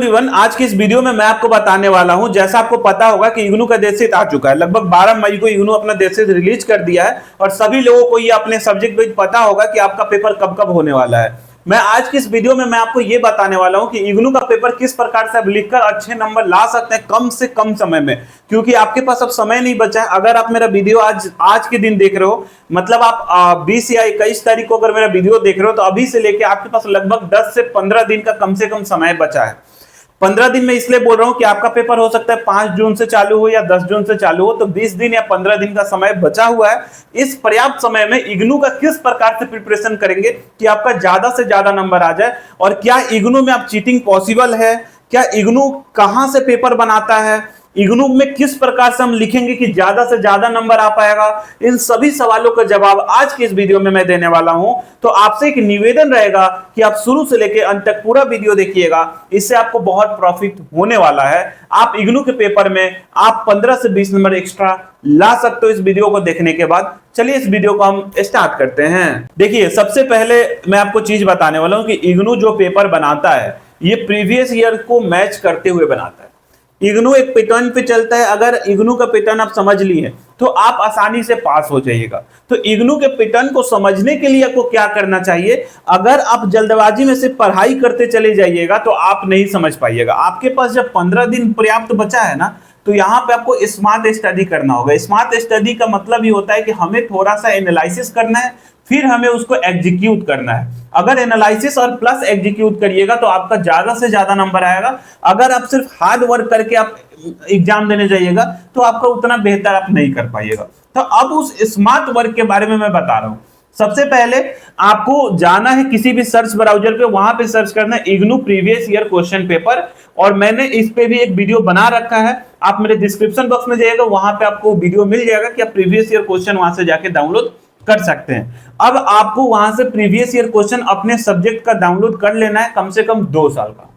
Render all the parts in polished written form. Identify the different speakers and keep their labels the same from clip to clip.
Speaker 1: Everyone, आज की इस वीडियो में मैं आपको बताने वाला हूं, जैसा आपको पता होगा कि इग्नू का डेट शीट आ चुका है। लगभग 12 मई को इग्नू अपना डेट शीट रिलीज कर दिया है और सभी लोगों को ये अपने सब्जेक्ट वाइज पता होगा कि आपका पेपर कब कब होने वाला है। मैं आज की इस वीडियो में मैं आपको ये बताने वाला हूं कि इग्नू का पेपर किस प्रकार से आप लिखकर अच्छे नंबर ला सकते हैं कम से कम समय में, क्योंकि आपके पास अब समय नहीं बचा है। अगर आप मेरा वीडियो आज के दिन देख रहे हो, मतलब आप 20 या 21 तारीख को अगर मेरा वीडियो देख रहे हो, तो अभी से लेके आपके पास लगभग 10 से 15 दिन का कम से कम समय बचा है। 15 दिन में इसलिए बोल रहा हूं कि आपका पेपर हो सकता है 5 जून से चालू हो या 10 जून से चालू हो, तो 20 दिन या 15 दिन का समय बचा हुआ है। इस पर्याप्त समय में इग्नू का किस प्रकार से प्रिपरेशन करेंगे कि आपका ज्यादा से ज्यादा नंबर आ जाए, और क्या इग्नू में आप चीटिंग पॉसिबल है, क्या इग्नू कहां से पेपर बनाता है, इग्नू में किस प्रकार से हम लिखेंगे कि ज्यादा से ज्यादा नंबर आ पाएगा, इन सभी सवालों का जवाब आज की इस वीडियो में मैं देने वाला हूं। तो आपसे एक निवेदन रहेगा कि आप शुरू से लेकर अंत तक पूरा वीडियो देखिएगा, इससे आपको बहुत प्रॉफिट होने वाला है। आप इग्नू के पेपर में आप 15 से 20 नंबर एक्स्ट्रा ला सकते हो इस वीडियो को देखने के बाद। चलिए इस वीडियो को हम स्टार्ट करते हैं। देखिए, सबसे पहले मैं आपको चीज बताने वाला हूं कि इग्नू जो पेपर बनाता है ये प्रीवियस ईयर को मैच करते हुए बनाता है। इग्नू एक पैटर्न पे चलता है। अगर इग्नू का पैटर्न आप समझ लिए तो आप आसानी से पास हो जाइएगा। तो इग्नू के पैटर्न को समझने के लिए आपको क्या करना चाहिए, अगर आप जल्दबाजी में से पढ़ाई करते चले जाइएगा तो आप नहीं समझ पाइएगा। आपके पास जब 15 दिन पर्याप्त बचा है ना, तो यहाँ पे आपको स्मार्ट स्टडी करना होगा। स्मार्ट स्टडी का मतलब ये होता है कि हमें थोड़ा सा एनालिसिस करना है, फिर हमें उसको एग्जीक्यूट करना है। अगर एनालिसिस और प्लस एग्जीक्यूट करिएगा तो आपका ज्यादा से ज्यादा नंबर आएगा। अगर आप सिर्फ हार्ड वर्क करके आप एग्जाम देने जाइएगा तो आपका उतना बेहतर आप नहीं कर पाइएगा। तो अब उस स्मार्ट वर्क के बारे में मैं बता रहा हूं। सबसे पहले आपको जाना है किसी भी सर्च ब्राउजर पे, वहां पे सर्च करना है IGNOU previous year question paper, और मैंने इस पे भी एक वीडियो बना रखा है। आप मेरे डिस्क्रिप्शन बॉक्स में जाइएगा, वहां पे आपको वीडियो मिल जाएगा कि आप प्रीवियस ईयर क्वेश्चन वहां से जाके डाउनलोड कर सकते हैं। अब आपको वहां से प्रीवियस ईयर क्वेश्चन अपने सब्जेक्ट का डाउनलोड कर लेना है, कम से कम 2 साल का।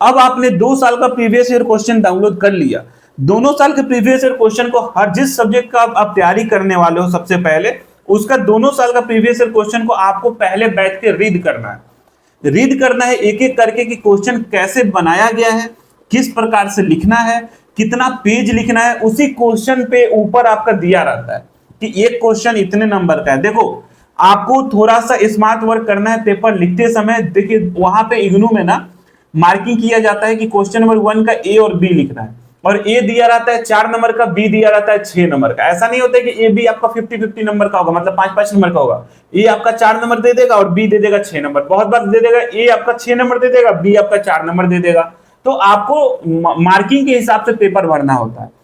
Speaker 1: अब आपने 2 साल का प्रीवियस ईयर क्वेश्चन डाउनलोड कर लिया। दोनों साल के प्रीवियस ईयर क्वेश्चन को हर जिस सब्जेक्ट का आप तैयारी करने वाले हो, सबसे पहले उसका दोनों साल का प्रीवियस ईयर क्वेश्चन को आपको पहले बैठ के रीड करना है। रीड करना है एक एक करके कि क्वेश्चन कैसे बनाया गया है, किस प्रकार से लिखना है, कितना पेज लिखना है। उसी क्वेश्चन पे ऊपर आपका दिया रहता है कि एक क्वेश्चन इतने नंबर का है। देखो, आपको थोड़ा सा स्मार्ट वर्क करना है पेपर लिखते समय। देखिए, वहां पे इग्नू में ना मार्किंग किया जाता है कि क्वेश्चन नंबर 1 का ए और बी लिखना है, और ए दिया रहता है 4 नंबर का, बी दिया रहता है 6 नंबर का। ऐसा नहीं होता है कि ए बी आपका 50-50 नंबर का होगा, मतलब 5-5 नंबर का होगा। ए आपका 4 नंबर दे देगा और बी दे देगा 6 नंबर। बहुत बार दे देगा ए आपका 6 नंबर दे देगा, बी आपका 4 नंबर दे देगा। तो आपको मार्किंग के हिसाब से पेपर भरना होता है।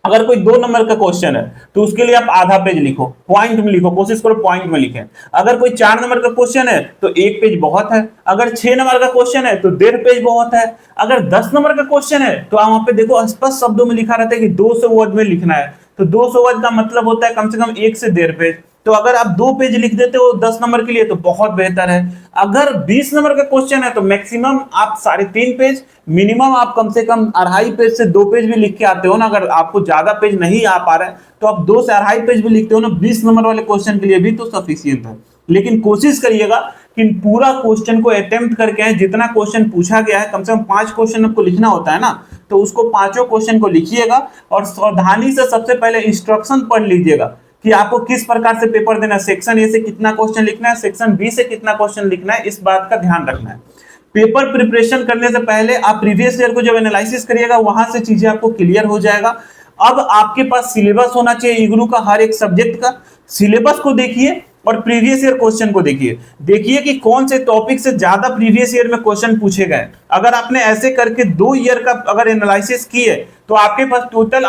Speaker 1: अगर कोई 2 नंबर का क्वेश्चन है तो उसके लिए आप आधा पेज लिखो, पॉइंट में लिखो, कोशिश करो पॉइंट में लिखें। अगर कोई 4 नंबर का क्वेश्चन है तो 1 पेज बहुत है। अगर 6 नंबर का क्वेश्चन है तो 1.5 पेज बहुत है। अगर 10 नंबर का क्वेश्चन है तो वहां पे देखो स्पष्ट शब्दों में लिखा रहता है कि 200 वर्ड में लिखना है। तो 200 वर्ड का मतलब होता है कम से कम 1 से 1.5 पेज। तो अगर आप 2 पेज लिख देते हो 10 नंबर के लिए तो बहुत बेहतर है। अगर 20 नंबर का क्वेश्चन है तो मैक्सिमम आप 3.5 पेज, मिनिमम आप कम से कम 2.5 पेज से 2 पेज भी लिख के आते हो ना। अगर आपको ज्यादा पेज नहीं आ पा रहा है तो आप 2 से 2.5 पेज भी लिखते हो ना, 20 नंबर वाले क्वेश्चन के लिए भी तो सफिशियंट है। लेकिन कोशिश करिएगा कि पूरा क्वेश्चन को अटेम्प्ट करके आए। जितना क्वेश्चन पूछा गया है, कम से कम 5 क्वेश्चन आपको लिखना होता है ना, तो उसको 5 क्वेश्चन को लिखिएगा और सावधानी से सबसे पहले इंस्ट्रक्शन पढ़ लीजिएगा कि आपको किस प्रकार से पेपर देना है। सेक्शन ए से कितना क्वेश्चन लिखना है, सेक्शन बी से कितना क्वेश्चन लिखना है, इस बात का ध्यान रखना है। पेपर प्रिपरेशन करने से पहले आप प्रीवियस ईयर को जब एनालिसिस करिएगा, वहां से चीजें आपको क्लियर हो जाएगा। अब आपके पास सिलेबस होना चाहिए इग्नू का, हर एक सब्जेक्ट का सिलेबस को देखिए और प्रीवियस ईयर क्वेश्चन को देखिए कि कौन से टॉपिक से ज्यादा प्रीवियस ईयर में क्वेश्चन पूछे गए। अगर आपने ऐसे करके 2 ईयर का अगर एनालिसिस किए तो आपके पास टोटल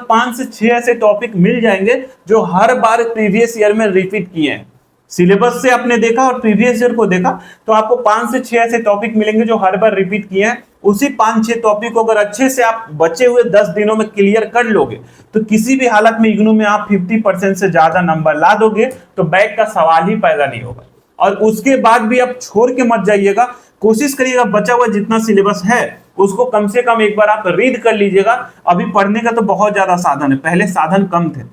Speaker 1: 5 से 6 ऐसे टॉपिक मिल जाएंगे जो हर बार प्रीवियस ईयर में रिपीट किए हैं। सिलेबस से आपने देखा और प्रीवियस ईयर को देखा तो आपको 5 से 6 ऐसे टॉपिक मिलेंगे जो हर बार रिपीट किए हैं। उसी 5-6 टॉपिक को अगर अच्छे से आप बचे हुए 10 दिनों में क्लियर कर लोगे तो किसी भी हालत में इग्नू में आप 50% से ज्यादा नंबर ला दोगे, तो बैक का सवाल ही पैदा नहीं होगा। और उसके बाद भी आप छोड़ के मत जाइएगा, कोशिश करिएगा बचा हुआ जितना सिलेबस है उसको कम से कम एक बार आप रीड कर लीजिएगा। अभी पढ़ने का तो बहुत ज्यादा साधन है, पहले साधन कम थे।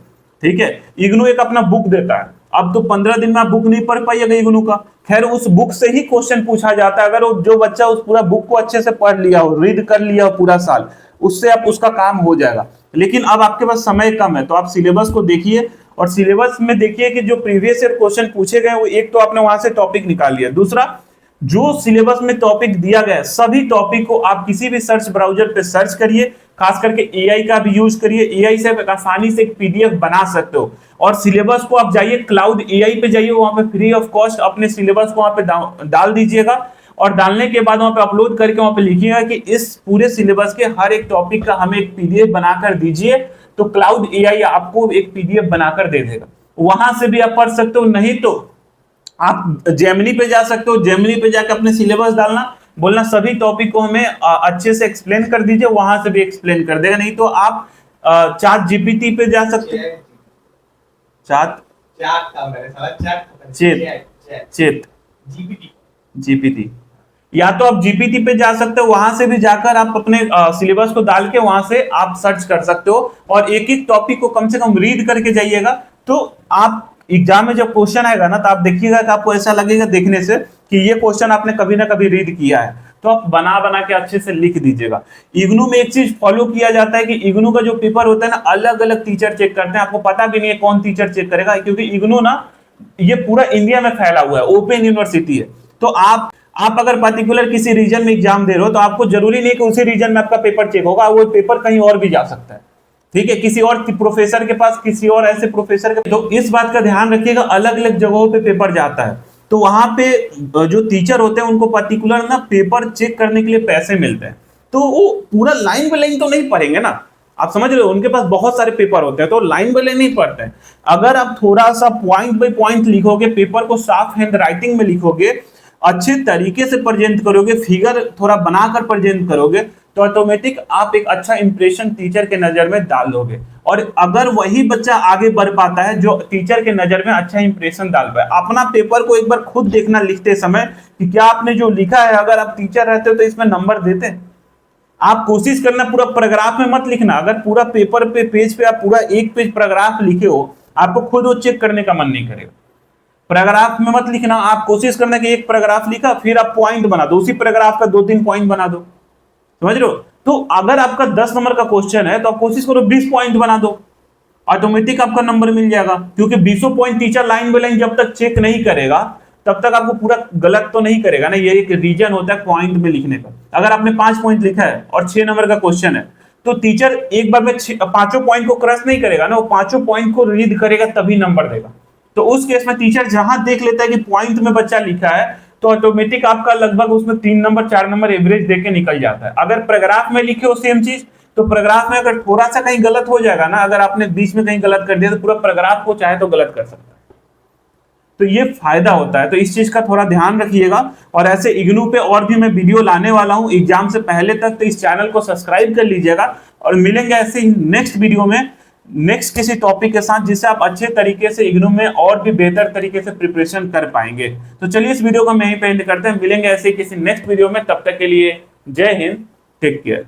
Speaker 1: ठीक है, इग्नू एक अपना बुक देता है, अब तो 15 दिन में आप बुक नहीं पढ़ पाइएगा इग्नू का। खैर उस बुक से ही क्वेश्चन पूछा जाता है, अगर वो जो बच्चा उस पूरा बुक को अच्छे से पढ़ लिया हो, रीड कर लिया हो पूरा साल, उससे आप उसका काम हो जाएगा। लेकिन अब आपके पास समय कम है, तो आप सिलेबस को देखिए, और सिलेबस में देखिए कि जो प्रीवियस ईयर क्वेश्चन पूछे गए वो एक तो आपने वहां से टॉपिक निकाल लिया, दूसरा जो सिलेबस में टॉपिक दिया गया है सभी टॉपिक को आप किसी भी सर्च ब्राउजर पे सर्च करिए, खास करके एआई का भी यूज करिए, एआई से आसानी से एक पीडीएफ बना सकते हो। और सिलेबस को आप जाइए क्लाउड एआई पे जाइए, वहां पे फ्री ऑफ कॉस्ट अपने सिलेबस को वहां पे डाल दीजिएगा, और डालने के बाद वहां पे अपलोड करके वहां पे लिखिएगा कि इस पूरे सिलेबस के हर एक टॉपिक का हमें एक पीडीएफ बनाकर दीजिए, तो क्लाउड एआई आपको एक पीडीएफ बनाकर दे देगा। वहां से भी आप पढ़ सकते हो, नहीं तो आप जेमिनी पे जा सकते हो, जेमिनी पे जाकर अपने सिलेबस डालना, बोलना सभी टॉपिक को हमें अच्छे से एक्सप्लेन कर दीजिए, वहां से भी एक्सप्लेन कर देगा। नहीं तो आप चैट जीपीटी पे जा सकते हो, चेत जीपीटी, या तो आप जीपीटी पे जा सकते हो, वहां से भी जाकर आप अपने सिलेबस को डाल के वहां से आप सर्च कर सकते हो, और एक एक टॉपिक को कम से कम रीड करके जाइएगा। तो आप एग्जाम में जब क्वेश्चन आएगा ना, तो आप देखिएगा कि आपको ऐसा लगेगा देखने से कि ये क्वेश्चन आपने कभी ना कभी रीड किया है, तो आप बना बना के अच्छे से लिख दीजिएगा। इग्नू में एक चीज फॉलो किया जाता है कि इग्नू का जो पेपर होता है ना, अलग अलग टीचर चेक करते हैं, आपको पता भी नहीं है कौन टीचर चेक करेगा, क्योंकि इग्नू ना ये पूरा इंडिया में फैला हुआ है, ओपन यूनिवर्सिटी है। तो आप अगर पर्टिकुलर किसी रीजन में एग्जाम दे रहे हो, तो आपको जरूरी नहीं कि उसी रीजन में आपका पेपर चेक होगा, वो पेपर कहीं और भी जा सकता है, ठीक है, किसी और प्रोफेसर के पास, किसी और ऐसे प्रोफेसर के। तो इस बात का ध्यान रखिएगा, अलग अलग जगहों पे पेपर जाता है, तो वहां पे जो टीचर होते हैं उनको पर्टिकुलर ना पेपर चेक करने के लिए पैसे मिलते हैं, तो वो पूरा लाइन बाय लाइन तो नहीं पढ़ेंगे ना, आप समझ रहे हो, उनके पास बहुत सारे पेपर होते हैं, तो लाइन बाय लाइन नहीं पढ़ते हैं। अगर आप थोड़ा सा पॉइंट बाय पॉइंट लिखोगे, पेपर को साफ हैंड राइटिंग में लिखोगे, अच्छे तरीके से प्रेजेंट करोगे, फिगर थोड़ा बनाकर प्रेजेंट करोगे, तो ऑटोमेटिक आप एक अच्छा इंप्रेशन टीचर के नजर में डाल दोगे। और अगर वही बच्चा आगे बढ़ पाता है जो टीचर के नजर में अच्छा इंप्रेशन डाल पाए, अपना पेपर को एक बार खुद देखना लिखते समय कि क्या आपने जो लिखा है, अगर आप टीचर रहते हो तो इसमें नंबर देते। आप कोशिश करना पूरा पैराग्राफ में मत लिखना, अगर पूरा पेपर पे पेज पे आप पूरा एक पेज पैराग्राफ लिखे हो, आपको खुद वो चेक करने का मन नहीं करेगा। पैराग्राफ में मत लिखना, आप कोशिश करना कि एक पैराग्राफ लिखा, फिर आप पॉइंट बना दो, उसी पैराग्राफ का 2-3 पॉइंट बना दो, समझ रहे हो। तो अगर आपका 10 नंबर का क्वेश्चन है, तो आप कोशिश करो 20 पॉइंट बना दो, ऑटोमेटिक आपका नंबर मिल जाएगा, क्योंकि 20 point teacher line by line जब तक चेक नहीं करेगा, तब तक आपको पूरा गलत तो नहीं करेगा ना। ये एक रीजन होता है पॉइंट में लिखने का। अगर आपने 5 पॉइंट लिखा है और 6 नंबर का क्वेश्चन है, तो टीचर एक बार में 5 पॉइंट को क्रश नहीं करेगा ना, वो 5 पॉइंट को रीड करेगा तभी नंबर देगा। तो उस केस में टीचर जहां देख लेता है कि पॉइंट में बच्चा लिखा है, तो ऑटोमेटिक आपका लगभग उसमें 3 नंबर 4 नंबर एवरेज देके निकल जाता है। अगर पैराग्राफ में लिखे हो सेम चीज, तो पैराग्राफ में अगर थोड़ा सा कहीं गलत हो जाएगा ना, अगर आपने बीच में कहीं गलत कर दिया, तो पूरा पैराग्राफ को चाहे तो गलत कर सकता है। तो ये फायदा होता है, तो इस चीज का थोड़ा ध्यान रखिएगा। और ऐसे इग्नू पे और भी मैं वीडियो लाने वाला हूं एग्जाम से पहले तक, तो इस चैनल को सब्सक्राइब कर लीजिएगा, और मिलेंगे ऐसे ही नेक्स्ट वीडियो में नेक्स्ट किसी टॉपिक के साथ, जिससे आप अच्छे तरीके से इग्नू में और भी बेहतर तरीके से प्रिपरेशन कर पाएंगे। तो चलिए इस वीडियो को मैं यहीं पे एंड करते हैं, मिलेंगे ऐसे किसी नेक्स्ट वीडियो में, तब तक के लिए जय हिंद, टेक केयर।